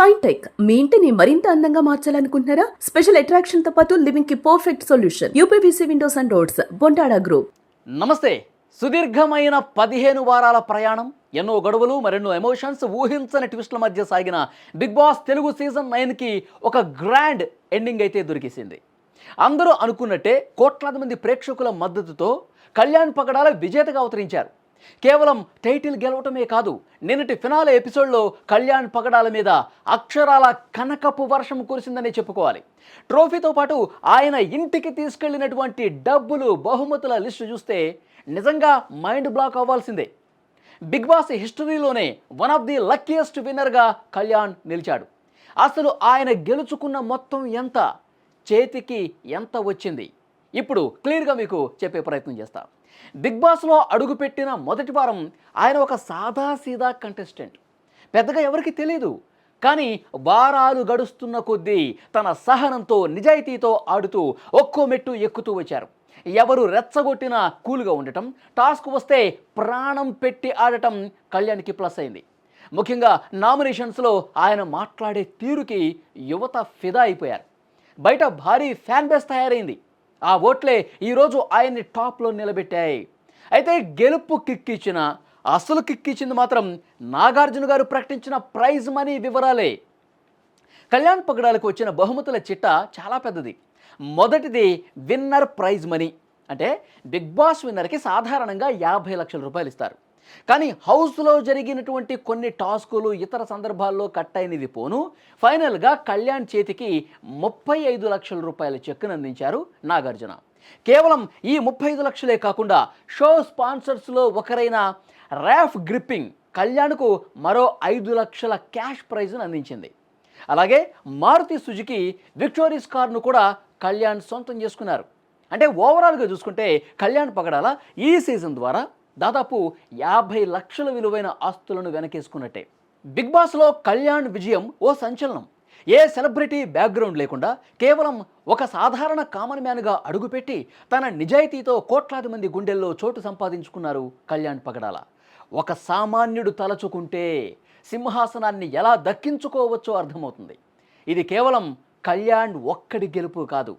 Shine tech మీ ఇంటిని మరింత అందంగా మార్చాలనుకుంటున్నారా? స్పెషల్ అట్రాక్షన్ తో పాటు లివింగ్ కి perfect solution. UPVC windows and doors, Bontada group. నమస్తే. సుదీర్ఘమైన 15 వారాల ప్రయాణం, ఎన్నో గడువులు, మరెన్నో ఎమోషన్స్, ఊహించని ట్విస్ట్ల మధ్య సాగిన బిగ్ బాస్ తెలుగు సీజన్ 9కి ఒక గ్రాండ్ ఎండింగ్ అయితే దొరికేసింది. అందరూ అనుకున్నట్టే కోట్లాది మంది ప్రేక్షకుల మద్దతుతో కళ్యాణ్ పగడాల విజేతగా అవతరించారు. కేవలం టైటిల్ గెలవటమే కాదు, నిన్నటి ఫినాలే ఎపిసోడ్లో కళ్యాణ్ పగడాల మీద అక్షరాల కనకపు వర్షం కురిసిందనే చెప్పుకోవాలి. ట్రోఫీతో పాటు ఆయన ఇంటికి తీసుకెళ్లినటువంటి డబ్బులు, బహుమతుల లిస్టు చూస్తే నిజంగా మైండ్ బ్లాక్ అవ్వాల్సిందే. బిగ్ బాస్ హిస్టరీలోనే వన్ ఆఫ్ ది లక్కీయెస్ట్ విన్నర్గా కళ్యాణ్ నిలిచాడు. అసలు ఆయన గెలుచుకున్న మొత్తం ఎంత, చేతికి ఎంత వచ్చింది, ఇప్పుడు క్లియర్గా మీకు చెప్పే ప్రయత్నం చేస్తా. బిగ్ బాస్లో అడుగుపెట్టిన మొదటి వారం ఆయన ఒక సాదాసీదా కంటెస్టెంట్, పెద్దగా ఎవరికి తెలియదు. కానీ వారాలు గడుస్తున్న కొద్దీ తన సహనంతో, నిజాయితీతో ఆడుతూ ఒక్కో మెట్టు ఎక్కుతూ వచ్చారు. ఎవరు రెచ్చగొట్టినా కూల్గా ఉండటం, టాస్క్ వస్తే ప్రాణం పెట్టి ఆడటం కళ్యాణ్కి ప్లస్ అయింది. ముఖ్యంగా నామినేషన్స్లో ఆయన మాట్లాడే తీరుకి యువత ఫిదా అయిపోయారు. బయట భారీ ఫ్యాన్ బేస్ తయారైంది. ఆ ఓట్లే ఈరోజు ఆయన్ని టాప్లో నిలబెట్టాయి. అయితే గెలుపు కిక్కిచ్చిన, అసలు కిక్కిచ్చింది మాత్రం నాగార్జున గారు ప్రకటించిన ప్రైజ్ మనీ వివరాలే. కళ్యాణ్ పగడాలకు వచ్చిన బహుమతుల చిట్ట చాలా పెద్దది. మొదటిది విన్నర్ ప్రైజ్ మనీ. అంటే బిగ్ బాస్ విన్నర్కి సాధారణంగా 50 లక్షల రూపాయలు ఇస్తారు. కానీ హౌస్లో జరిగినటువంటి కొన్ని టాస్కులు, ఇతర సందర్భాల్లో కట్ అయినది పోను, ఫైనల్గా కళ్యాణ్ చేతికి 35 లక్షల రూపాయల చెక్కును అందించారు నాగార్జున. కేవలం ఈ 35 లక్షలే కాకుండా షో స్పాన్సర్స్లో ఒకరైన ర్యాఫ్ గ్రిప్పింగ్ కళ్యాణ్కు మరో 5 లక్షల క్యాష్ ప్రైజ్ను అందించింది. అలాగే మారుతి సుజుకి విక్టోరీస్ కార్ను కూడా కళ్యాణ్ సొంతం చేసుకున్నారు. అంటే ఓవరాల్గా చూసుకుంటే కళ్యాణ్ పగడాల ఈ సీజన్ ద్వారా దాదాపు 50 లక్షల విలువైన ఆస్తులను వెనకేసుకున్నట్టే. బిగ్ బాస్లో కళ్యాణ్ విజయం ఓ సంచలనం. ఏ సెలబ్రిటీ బ్యాక్గ్రౌండ్ లేకుండా కేవలం ఒక సాధారణ కామన్ మ్యాన్గా అడుగుపెట్టి తన నిజాయితీతో కోట్లాది మంది గుండెల్లో చోటు సంపాదించుకున్నారు కళ్యాణ్ పగడాల. ఒక సామాన్యుడు తలచుకుంటే సింహాసనాన్ని ఎలా దక్కించుకోవచ్చో అర్థమవుతుంది. ఇది కేవలం కళ్యాణ్ ఒక్కడి గెలుపు కాదు,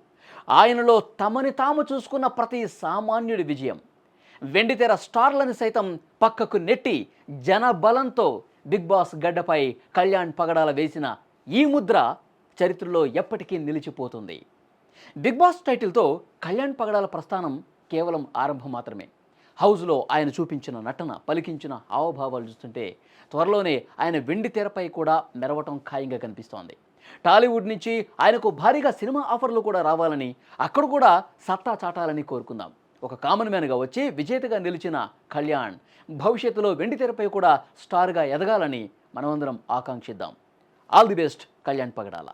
ఆయనలో తమని తాము చూసుకున్న ప్రతి సామాన్యుడి విజయం. వెండితెర స్టార్లను సైతం పక్కకు నెట్టి జనబలంతో బిగ్ బాస్ గడ్డపై కళ్యాణ్ పగడాల వేసిన ఈ ముద్ర చరిత్రలో ఎప్పటికీ నిలిచిపోతుంది. బిగ్ బాస్ టైటిల్తో కళ్యాణ్ పగడాల ప్రస్థానం కేవలం ఆరంభం మాత్రమే. హౌస్లో ఆయన చూపించిన నటన, పలికించిన హావభావాలు చూస్తుంటే త్వరలోనే ఆయన వెండితెరపై కూడా మెరవటం ఖాయంగా కనిపిస్తోంది. టాలీవుడ్ నుంచి ఆయనకు భారీగా సినిమా ఆఫర్లు కూడా రావాలని, అక్కడ కూడా సత్తా చాటాలని కోరుకుందాం. ఒక కామన్ మ్యాన్గా వచ్చి విజేతగా నిలిచిన కళ్యాణ్ భవిష్యత్తులో వెండితెరపై కూడా స్టార్గా ఎదగాలని మనమందరం ఆకాంక్షిద్దాం. All the best Kalyan Pagadala.